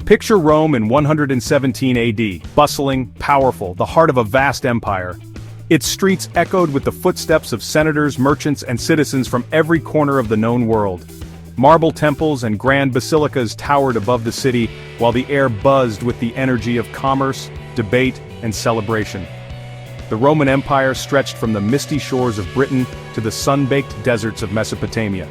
Picture Rome in 117 AD, bustling, powerful, the heart of a vast empire. Its streets echoed with the footsteps of senators, merchants, and citizens from every corner of the known world. Marble temples and grand basilicas towered above the city, while the air buzzed with the energy of commerce, debate, and celebration. The Roman Empire stretched from the misty shores of Britain to the sun-baked deserts of Mesopotamia.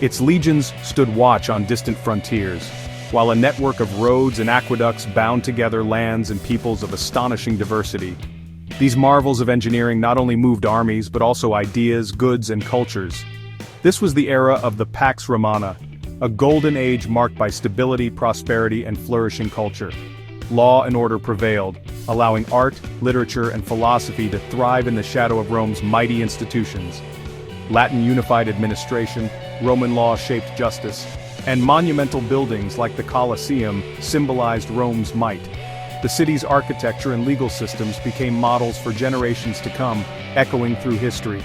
Its legions stood watch on distant frontiers, while a network of roads and aqueducts bound together lands and peoples of astonishing diversity. These marvels of engineering not only moved armies but also ideas, goods, and cultures. This was the era of the Pax Romana, a golden age marked by stability, prosperity, and flourishing culture. Law and order prevailed, allowing art, literature, and philosophy to thrive in the shadow of Rome's mighty institutions. Latin unified administration, Roman law shaped justice, and monumental buildings like the Colosseum symbolized Rome's might. The city's architecture and legal systems became models for generations to come, echoing through history.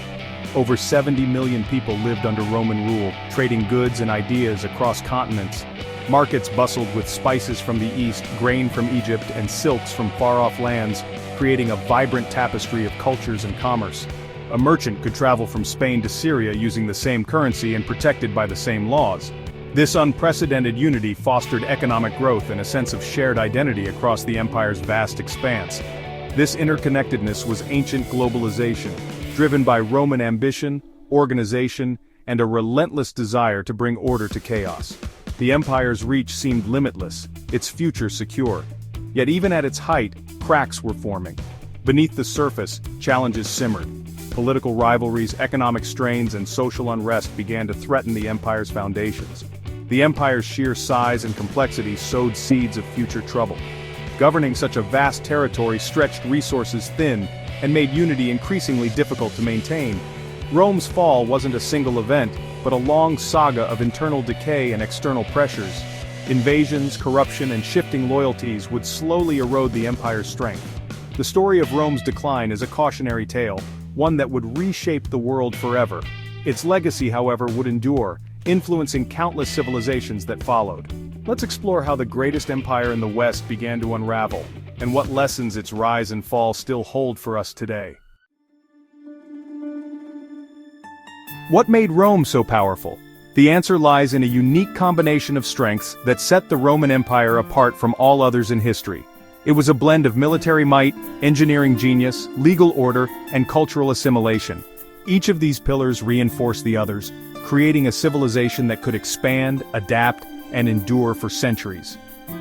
Over 70 million people lived under Roman rule, trading goods and ideas across continents. Markets bustled with spices from the east, grain from Egypt, and silks from far-off lands, creating a vibrant tapestry of cultures and commerce. A merchant could travel from Spain to Syria using the same currency and protected by the same laws. This unprecedented unity fostered economic growth and a sense of shared identity across the empire's vast expanse. This interconnectedness was ancient globalization, driven by Roman ambition, organization, and a relentless desire to bring order to chaos. The empire's reach seemed limitless, its future secure. Yet even at its height, cracks were forming. Beneath the surface, challenges simmered. Political rivalries, economic strains, and social unrest began to threaten the empire's foundations. The empire's sheer size and complexity sowed seeds of future trouble. Governing such a vast territory stretched resources thin and made unity increasingly difficult to maintain. Rome's fall wasn't a single event, but a long saga of internal decay and external pressures. Invasions, corruption, and shifting loyalties would slowly erode the empire's strength. The story of Rome's decline is a cautionary tale, one that would reshape the world forever. Its legacy, however, would endure, influencing countless civilizations that followed. Let's explore how the greatest empire in the West began to unravel, and what lessons its rise and fall still hold for us today. What made Rome so powerful? The answer lies in a unique combination of strengths that set the Roman Empire apart from all others in history. It was a blend of military might, engineering genius, legal order, and cultural assimilation. Each of these pillars reinforced the others, creating a civilization that could expand, adapt, and endure for centuries.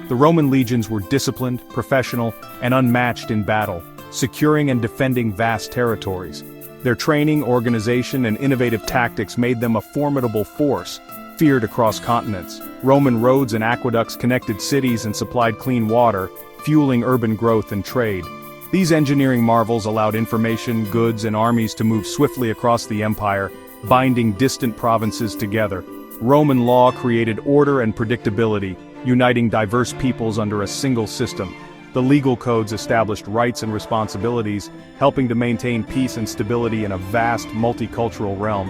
The Roman legions were disciplined, professional, and unmatched in battle, securing and defending vast territories. Their training, organization, and innovative tactics made them a formidable force, feared across continents. Roman roads and aqueducts connected cities and supplied clean water, fueling urban growth and trade. These engineering marvels allowed information, goods, and armies to move swiftly across the empire, binding distant provinces together. Roman law created order and predictability, uniting diverse peoples under a single system. The legal codes established rights and responsibilities, helping to maintain peace and stability in a vast, multicultural realm.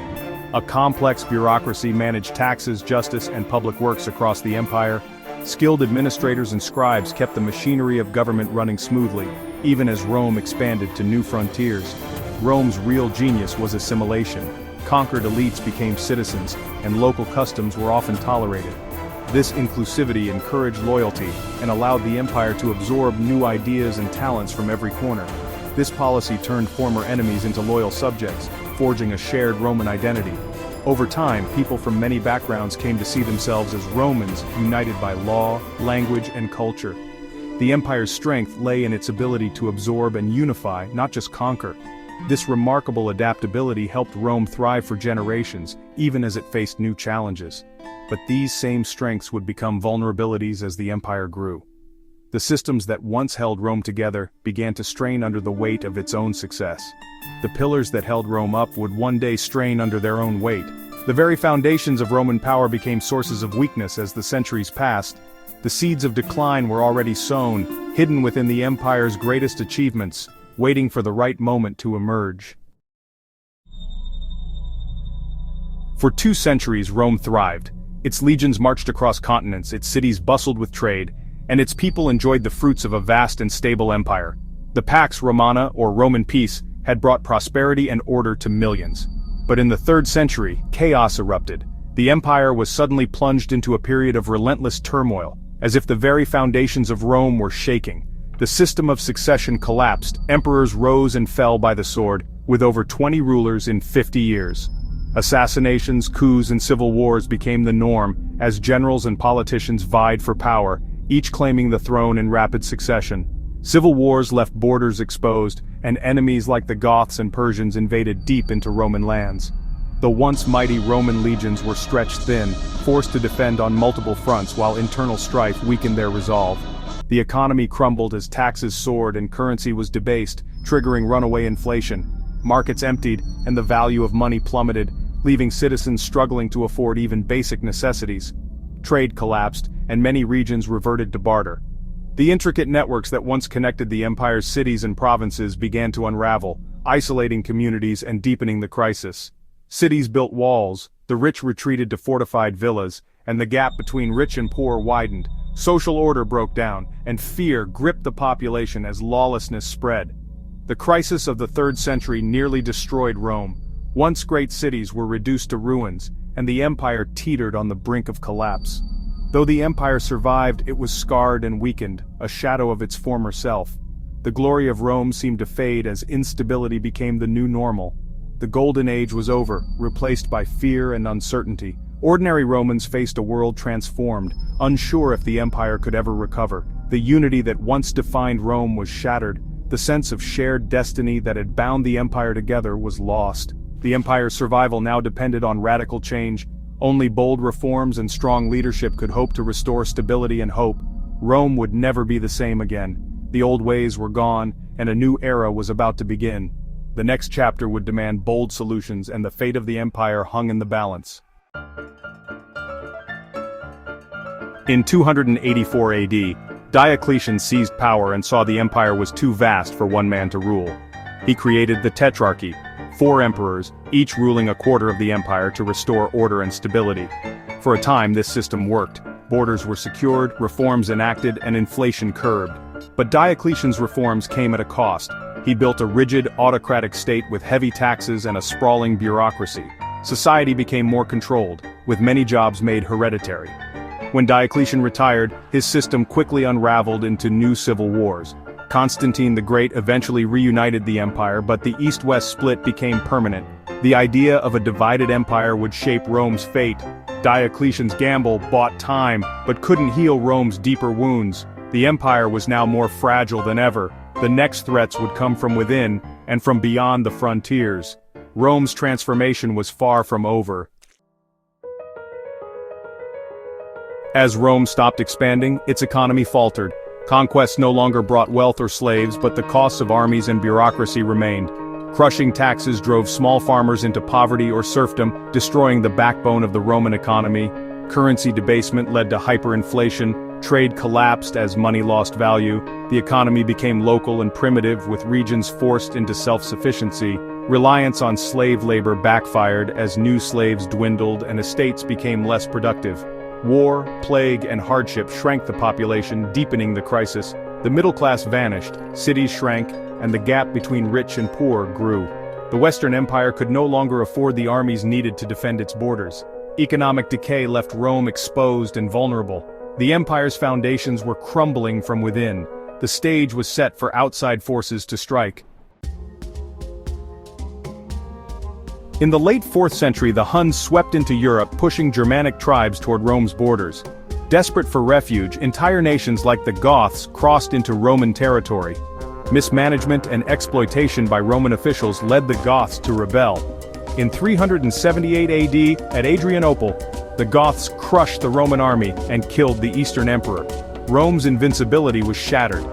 A complex bureaucracy managed taxes, justice, and public works across the empire. Skilled administrators and scribes kept the machinery of government running smoothly, even as Rome expanded to new frontiers. Rome's real genius was assimilation. Conquered elites became citizens, and local customs were often tolerated. This inclusivity encouraged loyalty and allowed the empire to absorb new ideas and talents from every corner. This policy turned former enemies into loyal subjects, forging a shared Roman identity. Over time, people from many backgrounds came to see themselves as Romans, united by law, language, and culture. The empire's strength lay in its ability to absorb and unify, not just conquer. This remarkable adaptability helped Rome thrive for generations, even as it faced new challenges. But these same strengths would become vulnerabilities as the empire grew. The systems that once held Rome together began to strain under the weight of its own success. The pillars that held Rome up would one day strain under their own weight. The very foundations of Roman power became sources of weakness as the centuries passed. The seeds of decline were already sown, hidden within the empire's greatest achievements, waiting for the right moment to emerge. For 2 centuries, Rome thrived. Its legions marched across continents, its cities bustled with trade, and its people enjoyed the fruits of a vast and stable empire. The Pax Romana, or Roman peace, had brought prosperity and order to millions. But in the 3rd century, chaos erupted. The empire was suddenly plunged into a period of relentless turmoil, as if the very foundations of Rome were shaking. The system of succession collapsed, emperors rose and fell by the sword, with over 20 rulers in 50 years. Assassinations, coups and civil wars became the norm, as generals and politicians vied for power, each claiming the throne in rapid succession. Civil wars left borders exposed, and enemies like the Goths and Persians invaded deep into Roman lands. The once mighty Roman legions were stretched thin, forced to defend on multiple fronts while internal strife weakened their resolve. The economy crumbled as taxes soared and currency was debased, triggering runaway inflation. Markets emptied, and the value of money plummeted, leaving citizens struggling to afford even basic necessities. Trade collapsed, and many regions reverted to barter. The intricate networks that once connected the empire's cities and provinces began to unravel, isolating communities and deepening the crisis. Cities built walls, the rich retreated to fortified villas, and the gap between rich and poor widened. Social order broke down, and fear gripped the population as lawlessness spread. The crisis of the 3rd century nearly destroyed Rome. Once great cities were reduced to ruins, and the empire teetered on the brink of collapse. Though the empire survived, it was scarred and weakened, a shadow of its former self. The glory of Rome seemed to fade as instability became the new normal. The Golden Age was over, replaced by fear and uncertainty. Ordinary Romans faced a world transformed, unsure if the empire could ever recover. The unity that once defined Rome was shattered. The sense of shared destiny that had bound the empire together was lost. The empire's survival now depended on radical change. Only bold reforms and strong leadership could hope to restore stability and hope. Rome would never be the same again. The old ways were gone, and a new era was about to begin. The next chapter would demand bold solutions, and the fate of the empire hung in the balance. In 284 AD, Diocletian seized power and saw the empire was too vast for one man to rule. He created the Tetrarchy, 4 emperors, each ruling a quarter of the empire to restore order and stability. For a time this system worked. Borders were secured, reforms enacted, and inflation curbed. But Diocletian's reforms came at a cost. He built a rigid, autocratic state with heavy taxes and a sprawling bureaucracy. Society became more controlled, with many jobs made hereditary. When Diocletian retired, his system quickly unraveled into new civil wars. Constantine the Great eventually reunited the empire, but the East-West split became permanent. The idea of a divided empire would shape Rome's fate. Diocletian's gamble bought time, but couldn't heal Rome's deeper wounds. The empire was now more fragile than ever. The next threats would come from within, and from beyond the frontiers. Rome's transformation was far from over. As Rome stopped expanding, its economy faltered. Conquests no longer brought wealth or slaves, but the costs of armies and bureaucracy remained. Crushing taxes drove small farmers into poverty or serfdom, destroying the backbone of the Roman economy. Currency debasement led to hyperinflation. Trade collapsed as money lost value. The economy became local and primitive, with regions forced into self-sufficiency. Reliance on slave labor backfired as new slaves dwindled and estates became less productive. War, plague, and hardship shrank the population, deepening the crisis. The middle class vanished, cities shrank, and the gap between rich and poor grew. The Western Empire could no longer afford the armies needed to defend its borders. Economic decay left Rome exposed and vulnerable. The empire's foundations were crumbling from within. The stage was set for outside forces to strike. In the late 4th century, the Huns swept into Europe, pushing Germanic tribes toward Rome's borders. Desperate for refuge, entire nations like the Goths crossed into Roman territory. Mismanagement and exploitation by Roman officials led the Goths to rebel. In 378 AD, at Adrianople, the Goths crushed the Roman army and killed the Eastern Emperor. Rome's invincibility was shattered.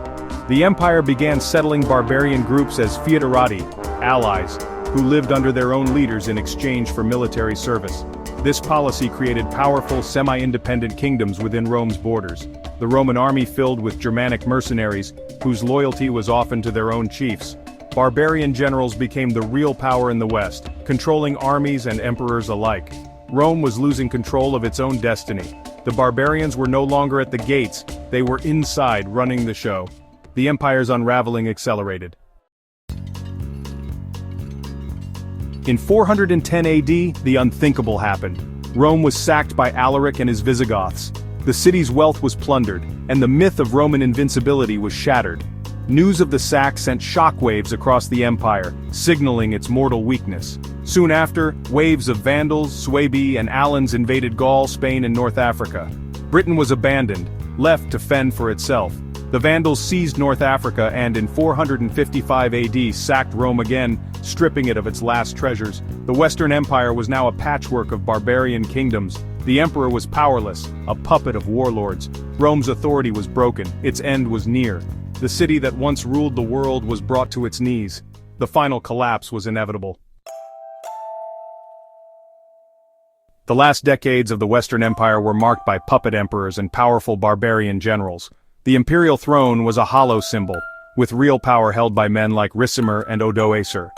The empire began settling barbarian groups as foederati, allies, who lived under their own leaders in exchange for military service. This policy created powerful, semi-independent kingdoms within Rome's borders. The Roman army filled with Germanic mercenaries, whose loyalty was often to their own chiefs. Barbarian generals became the real power in the West, controlling armies and emperors alike. Rome was losing control of its own destiny. The barbarians were no longer at the gates, They were inside, running the show. The empire's unraveling accelerated. In 410 AD, the unthinkable happened. Rome was sacked by Alaric and his Visigoths. The city's wealth was plundered, and the myth of Roman invincibility was shattered. News of the sack sent shockwaves across the empire, signaling its mortal weakness. Soon after, waves of Vandals, Suebi, and Alans invaded Gaul, Spain, and North Africa. Britain was abandoned, left to fend for itself. The Vandals seized North Africa and in 455 AD sacked Rome again, stripping it of its last treasures. The Western Empire was now a patchwork of barbarian kingdoms. The emperor was powerless, a puppet of warlords. Rome's authority was broken, its end was near. The city that once ruled the world was brought to its knees. The final collapse was inevitable. The last decades of the Western Empire were marked by puppet emperors and powerful barbarian generals. The imperial throne was a hollow symbol, with real power held by men like Ricimer and Odoacer.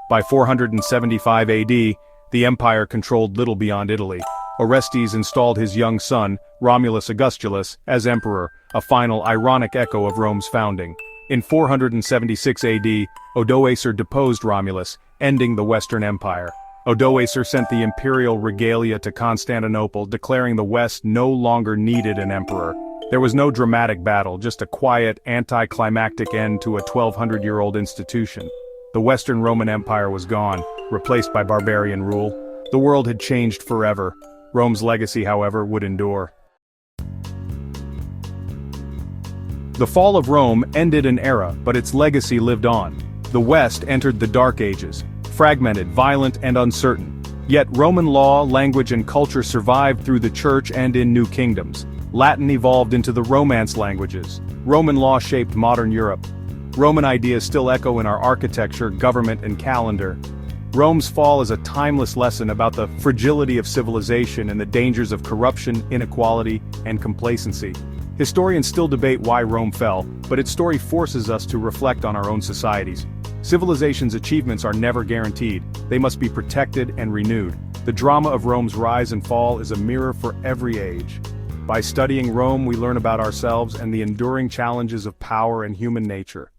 By 475 AD, the empire controlled little beyond Italy. Orestes installed his young son, Romulus Augustulus, as emperor, a final ironic echo of Rome's founding. In 476 AD, Odoacer deposed Romulus, ending the Western Empire. Odoacer sent the imperial regalia to Constantinople, declaring the West no longer needed an emperor. There was no dramatic battle, just a quiet, anticlimactic end to a 1,200-year-old institution. The Western Roman Empire was gone, replaced by barbarian rule. The world had changed forever. Rome's legacy, however, would endure. The fall of Rome ended an era, but its legacy lived on. The West entered the Dark Ages, fragmented, violent, and uncertain. Yet Roman law, language, and culture survived through the church and in new kingdoms. Latin evolved into the Romance languages. Roman law shaped modern Europe. Roman ideas still echo in our architecture, government, and calendar. Rome's fall is a timeless lesson about the fragility of civilization and the dangers of corruption, inequality, and complacency. Historians still debate why Rome fell, but its story forces us to reflect on our own societies. Civilization's achievements are never guaranteed. They must be protected and renewed. The drama of Rome's rise and fall is a mirror for every age. By studying Rome, we learn about ourselves and the enduring challenges of power and human nature.